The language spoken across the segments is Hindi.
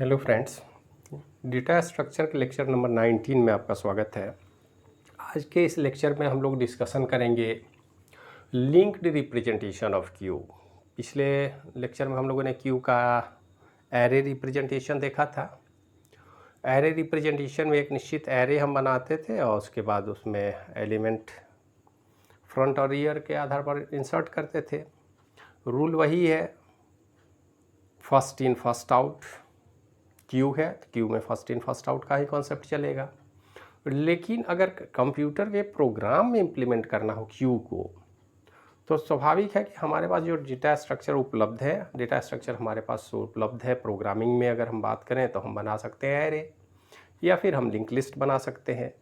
हेलो फ्रेंड्स, डेटा स्ट्रक्चर के लेक्चर नंबर 19 में आपका स्वागत है। आज के इस लेक्चर में हम लोग डिस्कशन करेंगे लिंक्ड रिप्रेजेंटेशन ऑफ क्यू। पिछले लेक्चर में हम लोगों ने क्यू का एरे रिप्रेजेंटेशन देखा था। एरे रिप्रेजेंटेशन में एक निश्चित एरे हम बनाते थे और उसके बाद उसमें एलिमेंट फ्रंट और रियर के आधार पर इंसर्ट करते थे। रूल वही है, first in first out. Q है तो क्यू में फर्स्ट इन फर्स्ट आउट का ही कॉन्सेप्ट चलेगा। लेकिन अगर कंप्यूटर के प्रोग्राम में इम्प्लीमेंट करना हो क्यू को, तो स्वाभाविक है कि हमारे पास जो डेटा स्ट्रक्चर उपलब्ध है, डेटा स्ट्रक्चर हमारे पास उपलब्ध है प्रोग्रामिंग में अगर हम बात करें तो हम बना सकते हैं एरे या फिर हम लिंक लिस्ट बना सकते हैं।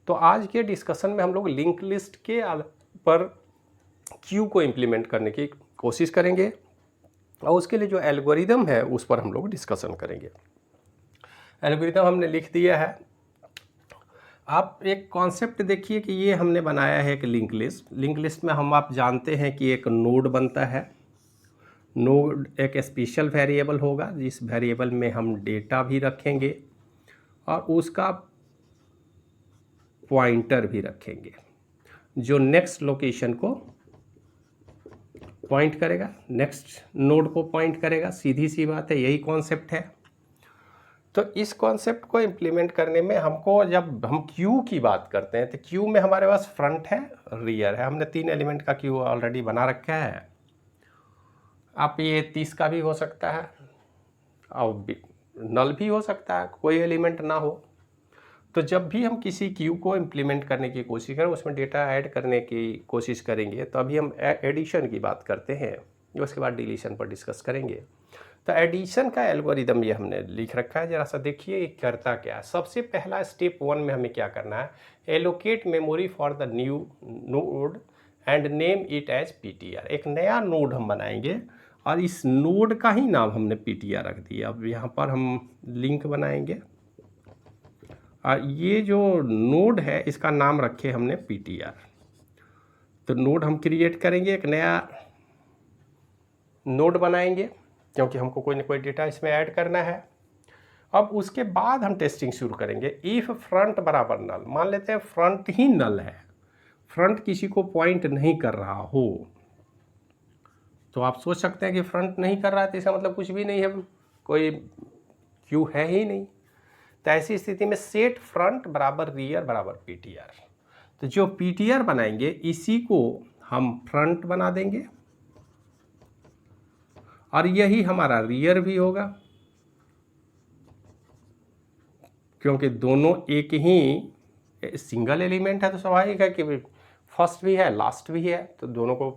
तो आज के डिस्कशन में हम लोग लिंक लिस्ट के पर क्यू को इम्प्लीमेंट करने की कोशिश करेंगे और उसके लिए जो एल्गोरिदम है उस पर हम लोग डिस्कशन करेंगे। एल्गोरिदम हमने लिख दिया है। आप एक कॉन्सेप्ट देखिए कि ये हमने बनाया है एक लिंक लिस्ट। लिंक लिस्ट में आप जानते हैं कि एक नोड बनता है। नोड एक स्पेशल वेरिएबल होगा जिस वेरिएबल में हम डेटा भी रखेंगे और उसका पॉइंटर भी रखेंगे जो नेक्स्ट लोकेशन को पॉइंट करेगा, नेक्स्ट नोड को पॉइंट करेगा। सीधी सी बात है, यही कॉन्सेप्ट है। तो इस कॉन्सेप्ट को इम्प्लीमेंट करने में हमको, जब हम क्यू की बात करते हैं तो क्यू में हमारे पास फ्रंट है, रियर है। हमने 3 एलिमेंट का क्यू ऑलरेडी बना रखा है। आप ये 30 का भी हो सकता है और नल भी हो सकता है, कोई एलिमेंट ना हो। तो जब भी हम किसी क्यू को इम्प्लीमेंट करने की कोशिश करें, उसमें डेटा ऐड करने की कोशिश करेंगे, तो अभी हम एडिशन की बात करते हैं, उसके बाद डिलीशन पर डिस्कस करेंगे। तो एडिशन का एल्गोरिदम ये हमने लिख रखा है। जरा सा देखिए ये करता क्या है। सबसे पहला स्टेप 1 में हमें क्या करना है, allocate memory for the new node and name it as PTR. एक नया नोड हम बनाएंगे और इस नोड का ही नाम हमने पीटीआर रख दिया। अब यहाँ पर हम लिंक बनाएंगे और ये जो नोड है इसका नाम रखे हमने पीटीआर। तो नोड हम क्रिएट करेंगे, एक नया नोड बनाएंगे क्योंकि हमको कोई ना कोई डेटा इसमें ऐड करना है। अब उसके बाद हम टेस्टिंग शुरू करेंगे। इफ़ फ्रंट बराबर नल, मान लेते हैं फ्रंट ही नल है, फ्रंट किसी को पॉइंट नहीं कर रहा हो, तो आप सोच सकते हैं कि फ्रंट नहीं कर रहा है तो इसका मतलब कुछ भी नहीं है, कोई क्यू है ही नहीं। तो ऐसी स्थिति में सेट फ्रंट बराबर रियर बराबर पीटीआर। तो जो पीटीआर बनाएंगे इसी को हम फ्रंट बना देंगे और यही हमारा रियर भी होगा, क्योंकि दोनों एक ही सिंगल एलिमेंट है। तो स्वाभाविक है कि फर्स्ट भी है लास्ट भी है, तो दोनों को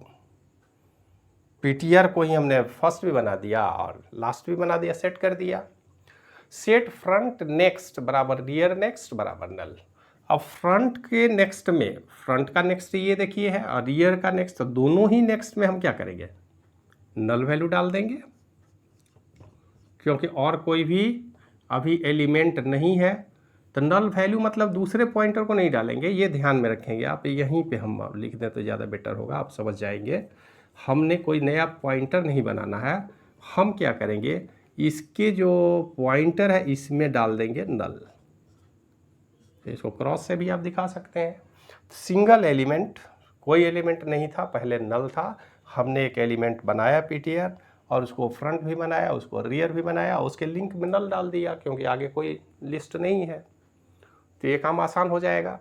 पीटीआर को ही हमने फर्स्ट भी बना दिया और लास्ट भी बना दिया, सेट कर दिया। सेट फ्रंट नेक्स्ट बराबर रियर नेक्स्ट बराबर नल। अब फ्रंट के नेक्स्ट में, फ्रंट का नेक्स्ट ये देखिए है और रियर का नेक्स्ट, तो दोनों ही नेक्स्ट में हम क्या करेंगे, नल वैल्यू डाल देंगे, क्योंकि और कोई भी अभी एलिमेंट नहीं है। तो नल वैल्यू मतलब दूसरे पॉइंटर को नहीं डालेंगे, ये ध्यान में रखेंगे आप। यहीं पे हम लिख दें तो ज़्यादा बेटर होगा, आप समझ जाएंगे। हमने कोई नया पॉइंटर नहीं बनाना है। हम क्या करेंगे, इसके जो पॉइंटर है इसमें डाल देंगे नल। इसको क्रॉस से भी आप दिखा सकते हैं। सिंगल एलिमेंट, कोई एलिमेंट नहीं था, पहले नल था, हमने एक एलिमेंट बनाया पीटीआर और उसको फ्रंट भी बनाया, उसको रियर भी बनाया, उसके लिंक में नल डाल दिया क्योंकि आगे कोई लिस्ट नहीं है। तो ये काम आसान हो जाएगा।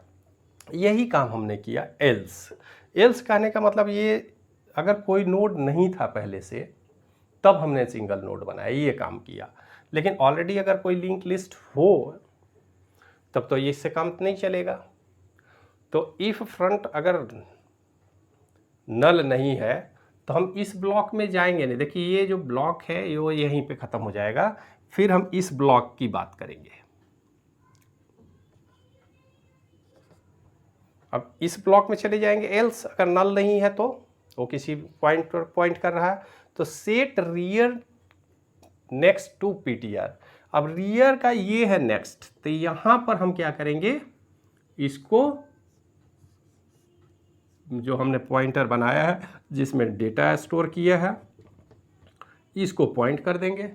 यही काम हमने किया एल्स। एल्स कहने का मतलब ये, अगर कोई नोड नहीं था पहले से तब हमने सिंगल नोड बनाया, ये काम किया। लेकिन ऑलरेडी अगर कोई लिंक लिस्ट हो तब तो ये इससे काम नहीं चलेगा। तो इफ फ्रंट अगर नल नहीं है तो हम इस ब्लॉक में जाएंगे नहीं। देखिए ये जो ब्लॉक है ये यहीं पे ख़त्म हो जाएगा, फिर हम इस ब्लॉक की बात करेंगे। अब इस ब्लॉक में चले जाएंगे। एल्स अगर नल नहीं है तो वो किसी पॉइंट पर पॉइंट कर रहा है, तो set rear next to PTR. अब रियर का ये है नेक्स्ट, तो यहाँ पर हम क्या करेंगे, इसको जो हमने पॉइंटर बनाया है जिसमें डेटा स्टोर किया है इसको पॉइंट कर देंगे।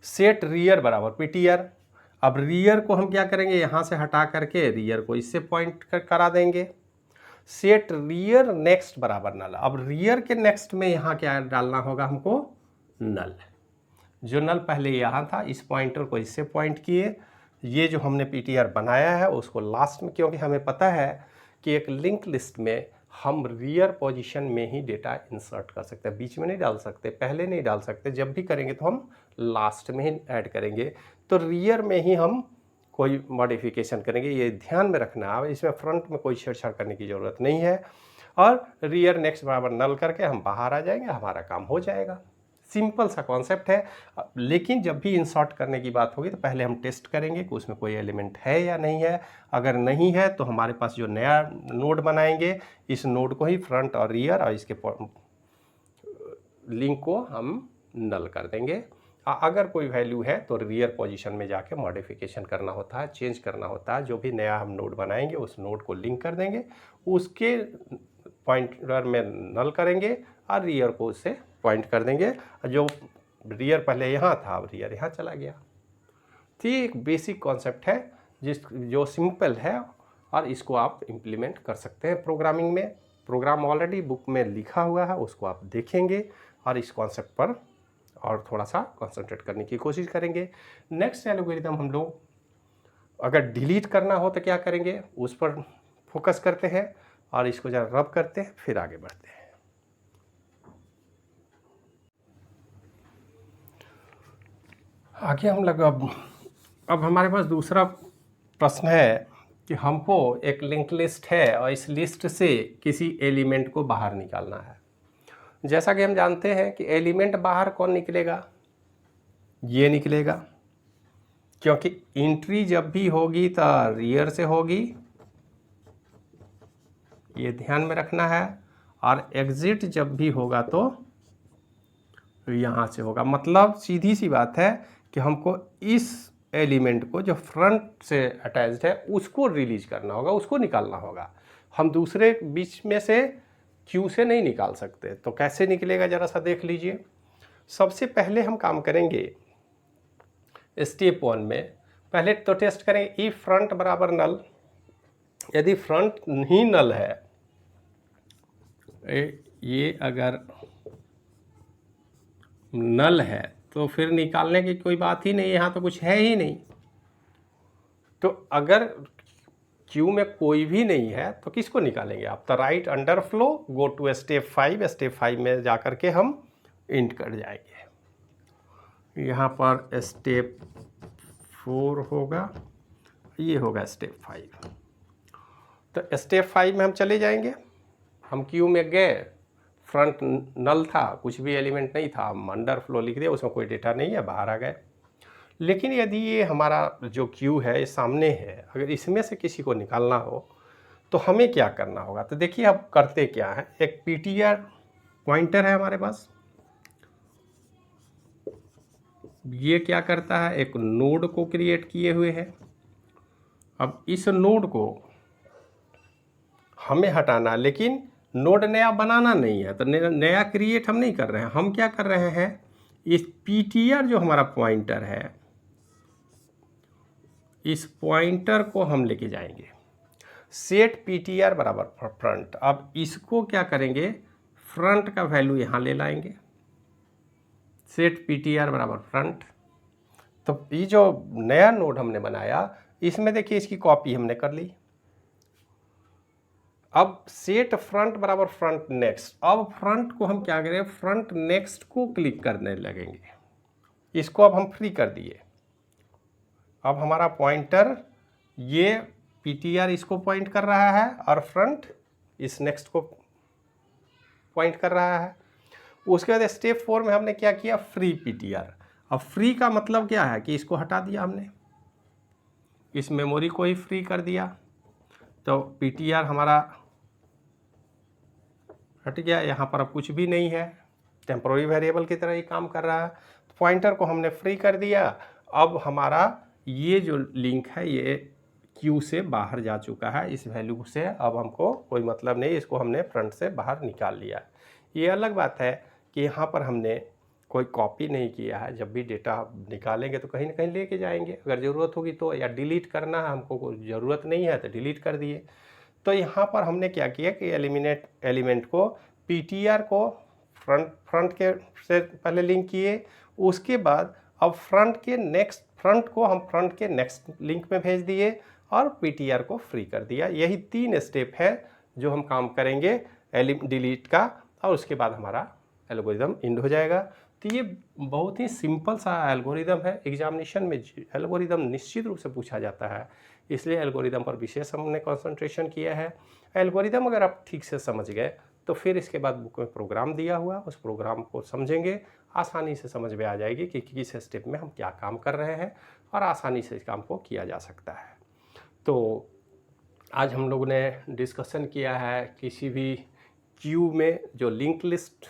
सेट रियर बराबर पीटीआर। अब रियर को हम क्या करेंगे, यहाँ से हटा करके रियर को इससे पॉइंट करा देंगे। सेट रियर नेक्स्ट बराबर नल। अब रियर के नेक्स्ट में यहाँ क्या डालना होगा हमको, नल। जो नल पहले यहाँ था, इस पॉइंटर को इससे पॉइंट किए। ये जो हमने पीटीआर बनाया है उसको लास्ट में, क्योंकि हमें पता है कि एक लिंक लिस्ट में हम रियर पोजीशन में ही डेटा इंसर्ट कर सकते हैं, बीच में नहीं डाल सकते, पहले नहीं डाल सकते। जब भी करेंगे तो हम लास्ट में ही ऐड करेंगे। तो रियर में ही हम कोई मॉडिफिकेशन करेंगे, ये ध्यान में रखना है। इसमें फ्रंट में कोई छेड़छाड़ करने की ज़रूरत नहीं है। और रियर नेक्स्ट बराबर नल करके हम बाहर आ जाएंगे, हमारा काम हो जाएगा। सिंपल सा कॉन्सेप्ट है। लेकिन जब भी इंसर्ट करने की बात होगी तो पहले हम टेस्ट करेंगे कि उसमें कोई एलिमेंट है या नहीं है। अगर नहीं है तो हमारे पास जो नया नोड बनाएंगे, इस नोड को ही फ्रंट और रियर और इसके लिंक को हम नल कर देंगे। अगर कोई वैल्यू है तो रियर पोजीशन में जाके मॉडिफिकेशन करना होता है, चेंज करना होता है। जो भी नया हम नोड बनाएंगे उस नोड को लिंक कर देंगे, उसके पॉइंटर में नल करेंगे और रियर को उससे पॉइंट कर देंगे। जो रियर पहले यहाँ था, अब रियर यहाँ चला गया। तो ये एक बेसिक कॉन्सेप्ट है जो सिंपल है और इसको आप इम्प्लीमेंट कर सकते हैं प्रोग्रामिंग में। प्रोग्राम ऑलरेडी बुक में लिखा हुआ है, उसको आप देखेंगे और इस कॉन्सेप्ट पर और थोड़ा सा कंसंट्रेट करने की कोशिश करेंगे। नेक्स्ट एल्गोरिथम हम लोग अगर डिलीट करना हो तो क्या करेंगे, उस पर फोकस करते हैं और इसको जरा रब करते हैं, फिर आगे बढ़ते हैं। आगे हम लोग अब हमारे पास दूसरा प्रश्न है कि हमको एक लिंक लिस्ट है और इस लिस्ट से किसी एलिमेंट को बाहर निकालना है। जैसा कि हम जानते हैं कि एलिमेंट बाहर कौन निकलेगा, ये निकलेगा, क्योंकि एंट्री जब भी होगी तो रियर से होगी, ये ध्यान में रखना है। और एग्जिट जब भी होगा तो यहाँ से होगा। मतलब सीधी सी बात है कि हमको इस एलिमेंट को जो फ्रंट से अटैच्ड है उसको रिलीज करना होगा, उसको निकालना होगा। हम दूसरे बीच में से क्यू से नहीं निकाल सकते। तो कैसे निकलेगा जरा सा देख लीजिए। सबसे पहले हम काम करेंगे स्टेप 1 में, पहले तो टेस्ट करेंगे इफ फ्रंट बराबर नल। यदि फ्रंट ही नल है, ये अगर नल है तो फिर निकालने की कोई बात ही नहीं, यहाँ तो कुछ है ही नहीं। तो अगर क्यू में कोई भी नहीं है तो किसको निकालेंगे आप, तो right underflow go to step 5। Step 5 में जाकर के हम इंट कर जाएंगे। यहाँ पर स्टेप 4 होगा, ये होगा स्टेप 5। तो स्टेप 5 में हम चले जाएंगे। हम क्यू में गए, फ्रंट नल था, कुछ भी एलिमेंट नहीं था, हम अंडर फ्लो लिख दिया, उसमें कोई डेटा नहीं है, बाहर आ गए। लेकिन यदि ये हमारा जो क्यू है ये सामने है, अगर इसमें से किसी को निकालना हो तो हमें क्या करना होगा। तो देखिए अब करते क्या है, एक पीटीआर पॉइंटर है हमारे पास। ये क्या करता है, एक नोड को क्रिएट किए हुए है। अब इस नोड को हमें हटाना, लेकिन नोड नया बनाना नहीं है, तो नया क्रिएट हम नहीं कर रहे हैं। हम क्या कर रहे हैं, इस पीटीआर जो हमारा पॉइंटर है, इस पॉइंटर को हम लेके जाएंगे सेट पीटीआर बराबर फ्रंट। अब इसको क्या करेंगे, फ्रंट का वैल्यू यहाँ ले लाएंगे, सेट पीटीआर बराबर फ्रंट। तो ये जो नया नोड हमने बनाया इसमें देखिए इसकी कॉपी हमने कर ली। अब सेट फ्रंट बराबर फ्रंट नेक्स्ट। अब फ्रंट को हम क्या करें, फ्रंट नेक्स्ट को क्लिक करने लगेंगे। इसको अब हम फ्री कर दिए। अब हमारा पॉइंटर ये पीटीआर इसको पॉइंट कर रहा है और फ्रंट इस नेक्स्ट को पॉइंट कर रहा है। उसके बाद स्टेप 4 में हमने क्या किया, फ्री पीटीआर। अब फ्री का मतलब क्या है कि इसको हटा दिया हमने, इस मेमोरी को ही फ्री कर दिया। तो पीटीआर हमारा हट गया, यहाँ पर अब कुछ भी नहीं है, टेम्पोररी वेरिएबल की तरह ही काम कर रहा है। तो पॉइंटर को हमने फ्री कर दिया। अब हमारा ये जो लिंक है ये क्यू से बाहर जा चुका है, इस वैल्यू से अब हमको कोई मतलब नहीं, इसको हमने फ्रंट से बाहर निकाल लिया। ये अलग बात है कि यहाँ पर हमने कोई कॉपी नहीं किया है। जब भी डेटा निकालेंगे तो कहीं ना कहीं लेके जाएंगे, अगर ज़रूरत होगी तो, या डिलीट करना है हमको, कोई ज़रूरत नहीं है तो डिलीट कर दिए। तो यहाँ पर हमने क्या किया कि एलिमेंट को ptr को फ्रंट के से पहले लिंक किए, उसके बाद अब फ्रंट को हम फ्रंट के नेक्स्ट लिंक में भेज दिए और ptr को फ्री कर दिया। यही 3 स्टेप है जो हम काम करेंगे डिलीट का, और उसके बाद हमारा एल्गोरिदम इंड हो जाएगा। तो ये बहुत ही सिंपल सा एल्गोरिदम है। एग्जामिनेशन में एल्गोरिदम निश्चित रूप से पूछा जाता है, इसलिए एल्गोरिदम पर विशेष हमने कंसंट्रेशन किया है। एल्गोरिदम अगर आप ठीक से समझ गए तो फिर इसके बाद बुक में प्रोग्राम दिया हुआ, उस प्रोग्राम को समझेंगे, आसानी से समझ में आ जाएगी कि किस स्टेप में हम क्या काम कर रहे हैं, और आसानी से इस काम को किया जा सकता है। तो आज हम लोगों ने डिस्कशन किया है किसी भी क्यू में जो लिंक लिस्ट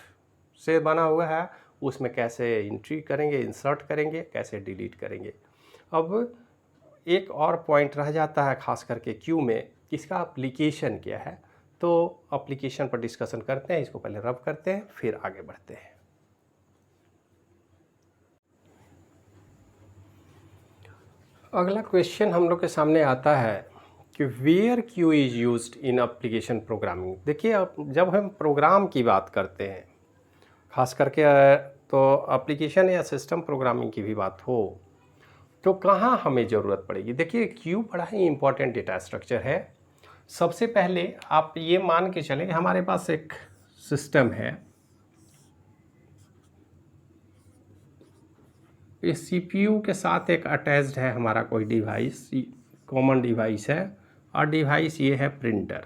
से बना हुआ है उसमें कैसे एंट्री करेंगे, इंसर्ट करेंगे, कैसे डिलीट करेंगे। अब एक और पॉइंट रह जाता है खास करके क्यू में, इसका एप्लीकेशन क्या है। तो एप्लीकेशन पर डिस्कशन करते हैं, इसको पहले रब करते हैं फिर आगे बढ़ते हैं। अगला क्वेश्चन हम लोग के सामने आता है कि where queue is used in application programming. देखिए, अब जब हम प्रोग्राम की बात करते हैं, खास करके तो एप्लीकेशन या सिस्टम प्रोग्रामिंग की भी बात हो, तो कहाँ हमें ज़रूरत पड़ेगी। देखिए, क्यू बड़ा ही इम्पोर्टेंट डेटा स्ट्रक्चर है। सबसे पहले आप ये मान के चलें कि हमारे पास एक सिस्टम है, इस सीपीयू के साथ एक अटैच्ड है हमारा कोई डिवाइस, कॉमन डिवाइस है, और डिवाइस ये है प्रिंटर।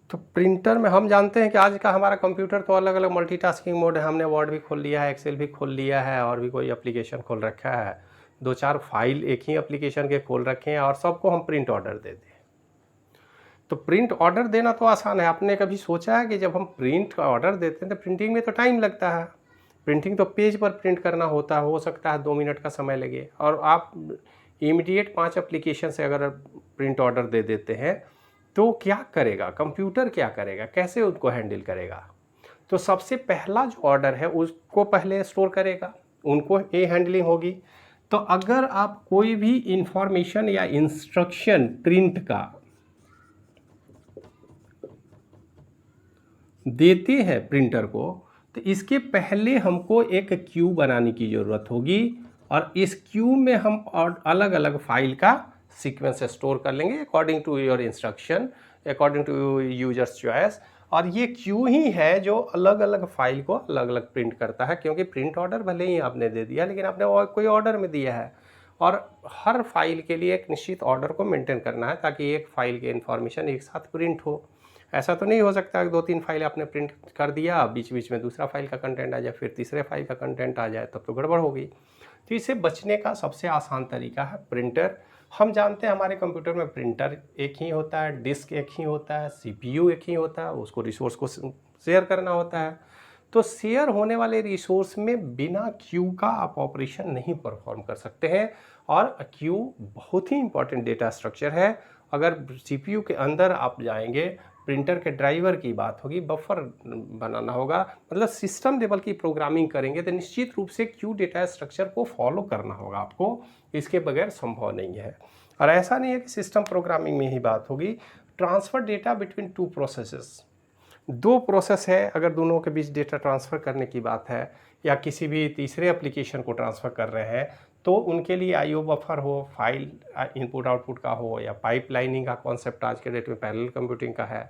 तो प्रिंटर में हम जानते हैं कि आज का हमारा कंप्यूटर तो अलग अलग मल्टीटास्किंग मोड है। हमने वर्ड भी खोल लिया है, एक्सेल भी खोल लिया है, और भी कोई एप्लीकेशन खोल रखा है, 2-4 फाइल एक ही एप्लीकेशन के खोल रखे हैं, और सबको हम प्रिंट ऑर्डर दे दें। तो प्रिंट ऑर्डर देना तो आसान है। आपने कभी सोचा है कि जब हम प्रिंट का ऑर्डर देते हैं तो प्रिंटिंग में तो टाइम लगता है। प्रिंटिंग तो पेज पर प्रिंट करना होता है, हो सकता है 2 मिनट का समय लगे, और आप इमीडिएट 5 एप्लीकेशन से अगर प्रिंट ऑर्डर दे देते हैं तो क्या करेगा कंप्यूटर, क्या करेगा, कैसे उनको हैंडल करेगा। तो सबसे पहला जो ऑर्डर है उसको पहले स्टोर करेगा, उनको ये हैंडलिंग होगी। तो अगर आप कोई भी इंफॉर्मेशन या इंस्ट्रक्शन प्रिंट का देते हैं प्रिंटर को, तो इसके पहले हमको एक क्यू बनाने की ज़रूरत होगी, और इस क्यू में हम अलग अलग फाइल का सीक्वेंस स्टोर कर लेंगे according to your instruction, according to users' choice. और ये क्यू ही है जो अलग अलग फाइल को अलग अलग प्रिंट करता है, क्योंकि प्रिंट ऑर्डर भले ही आपने दे दिया लेकिन आपने कोई ऑर्डर में दिया है, और हर फाइल के लिए एक निश्चित ऑर्डर को मेंटेन करना है ताकि एक फाइल की इन्फॉर्मेशन एक साथ प्रिंट हो। ऐसा तो नहीं हो सकता कि 2-3 फाइल आपने प्रिंट कर दिया, बीच बीच में दूसरा फाइल का कंटेंट आ जाए, फिर तीसरे फाइल का कंटेंट आ जाए, तब तो गड़बड़ हो गई। तो इससे बचने का सबसे आसान तरीका है प्रिंटर। हम जानते हैं हमारे कंप्यूटर में प्रिंटर एक ही होता है, डिस्क एक ही होता है, सीपीयू एक ही होता है, उसको रिसोर्स को शेयर करना होता है। तो शेयर होने वाले रिसोर्स में बिना क्यू का आप ऑपरेशन नहीं परफॉर्म कर सकते हैं, और क्यू बहुत ही इंपॉर्टेंट डेटा स्ट्रक्चर है। अगर सीपीयू के अंदर आप जाएंगे, प्रिंटर के ड्राइवर की बात होगी, बफर बनाना होगा, मतलब सिस्टम लेवल की प्रोग्रामिंग करेंगे तो निश्चित रूप से क्यू डेटा स्ट्रक्चर को फॉलो करना होगा आपको, इसके बगैर संभव नहीं है। और ऐसा नहीं है कि सिस्टम प्रोग्रामिंग में ही बात होगी। Transfer data between 2 processes, 2 process है, अगर दोनों के बीच डेटा ट्रांसफ़र करने की बात है, या किसी भी तीसरे एप्लीकेशन को ट्रांसफ़र कर रहे हैं, तो उनके लिए आईओ बफर हो, फाइल इनपुट आउटपुट का हो, या पाइपलाइनिंग का कॉन्सेप्ट आज के डेट में पैरेलल कंप्यूटिंग का है।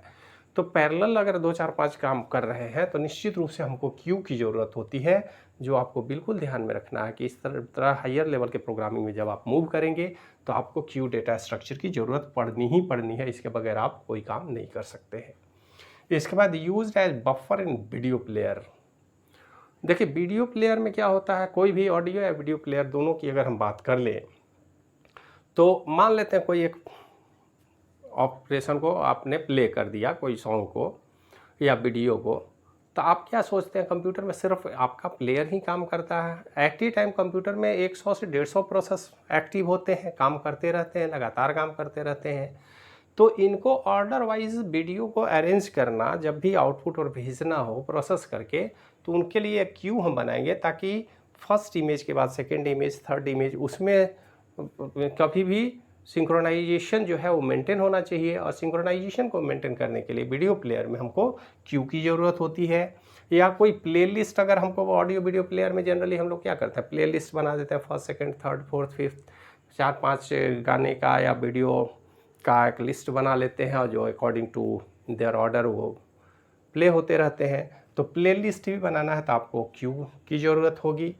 तो पैरेलल अगर 2-4-5 काम कर रहे हैं तो निश्चित रूप से हमको क्यू की ज़रूरत होती है, जो आपको बिल्कुल ध्यान में रखना है कि इस तरह हायर लेवल के प्रोग्रामिंग में जब आप मूव करेंगे तो आपको क्यू डेटा स्ट्रक्चर की ज़रूरत पड़नी ही पड़नी है, इसके बगैर आप कोई काम नहीं कर सकते हैं। इसके बाद used as buffer in video player. देखिए, वीडियो प्लेयर में क्या होता है, कोई भी ऑडियो या वीडियो प्लेयर दोनों की अगर हम बात कर लें, तो मान लेते हैं कोई एक ऑपरेशन को आपने प्ले कर दिया, कोई सॉन्ग को या वीडियो को, तो आप क्या सोचते हैं कंप्यूटर में सिर्फ आपका प्लेयर ही काम करता है। एक्टिव टाइम कंप्यूटर में 100 से 150 प्रोसेस एक्टिव होते हैं, काम करते रहते हैं, लगातार काम करते रहते हैं। तो इनको ऑर्डर वाइज वीडियो को अरेंज करना, जब भी आउटपुट और भेजना हो प्रोसेस करके, तो उनके लिए एक क्यू हम बनाएंगे ताकि फर्स्ट इमेज के बाद सेकंड इमेज, थर्ड इमेज, उसमें कभी भी सिंक्रोनाइजेशन जो है वो मेंटेन होना चाहिए। और सिंक्रोनाइजेशन को मेंटेन करने के लिए वीडियो प्लेयर में हमको क्यू की ज़रूरत होती है। या कोई प्लेलिस्ट, अगर हमको ऑडियो वीडियो प्लेयर में जनरली हम लोग क्या करते हैं, प्लेलिस्ट बना देते हैं, first second third fourth fifth 4-5 गाने का या वीडियो का एक लिस्ट बना लेते हैं, और जो अकॉर्डिंग टू देयर ऑर्डर वो प्ले होते रहते हैं। तो प्लेलिस्ट भी बनाना है तो आपको क्यू की ज़रूरत होगी।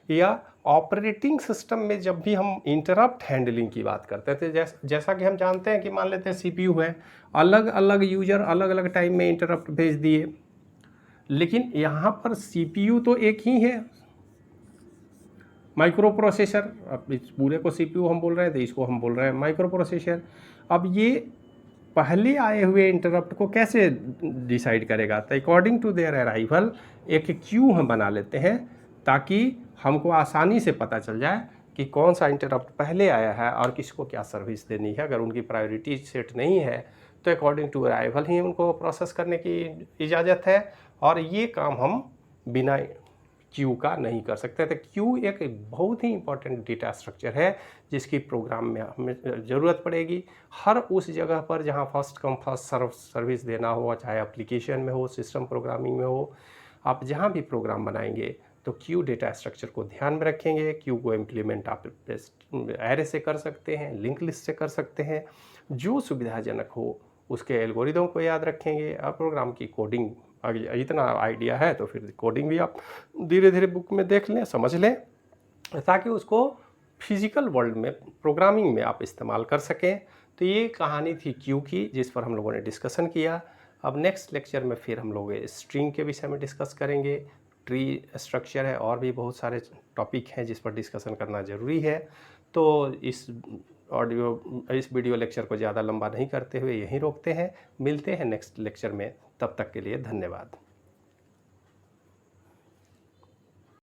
या ऑपरेटिंग सिस्टम में जब भी हम इंटरप्ट हैंडलिंग की बात करते हैं, तो जैसा कि हम जानते हैं कि मान लेते हैं सीपीयू है, अलग अलग यूजर अलग अलग टाइम में इंटरप्ट भेज दिए, लेकिन यहाँ पर सीपीयू तो एक ही है, माइक्रो प्रोसेसर। अब इस पूरे को सीपीयू हम बोल रहे हैं तो इसको हम बोल रहे हैं माइक्रो प्रोसेसर। अब ये पहले आए हुए इंटरप्ट को कैसे डिसाइड करेगा, तो अकॉर्डिंग टू देयर अराइवल एक क्यू हम बना लेते हैं ताकि हमको आसानी से पता चल जाए कि कौन सा इंटरप्ट पहले आया है और किसको क्या सर्विस देनी है। अगर उनकी प्रायोरिटी सेट नहीं है तो अकॉर्डिंग टू अराइवल ही उनको प्रोसेस करने की इजाज़त है, और ये काम हम बिना क्यू का नहीं कर सकते। तो क्यू एक बहुत ही इंपॉर्टेंट डेटा स्ट्रक्चर है जिसकी प्रोग्राम में हमें ज़रूरत पड़ेगी हर उस जगह पर जहां first come first serve service देना हो, चाहे एप्लीकेशन में हो, सिस्टम प्रोग्रामिंग में हो। आप जहां भी प्रोग्राम बनाएंगे तो क्यू डेटा स्ट्रक्चर को ध्यान में रखेंगे। क्यू को इम्प्लीमेंट आप एरे से कर सकते हैं, लिंक लिस्ट से कर सकते हैं, जो सुविधाजनक हो उसके एल्गोरिदम को याद रखेंगे। और प्रोग्राम की कोडिंग इतना आइडिया है तो फिर कोडिंग भी आप धीरे धीरे बुक में देख लें, समझ लें, ताकि उसको फिजिकल वर्ल्ड में प्रोग्रामिंग में आप इस्तेमाल कर सकें। तो ये कहानी थी क्यू की, जिस पर हम लोगों ने डिस्कशन किया। अब नेक्स्ट लेक्चर में फिर हम लोग स्ट्रिंग के विषय में डिस्कस करेंगे, ट्री स्ट्रक्चर है, और भी बहुत सारे टॉपिक हैं जिस पर डिस्कशन करना ज़रूरी है। तो इस वीडियो लेक्चर को ज़्यादा लंबा नहीं करते हुए यहीं रोकते हैं। मिलते हैं नेक्स्ट लेक्चर में, तब तक के लिए धन्यवाद।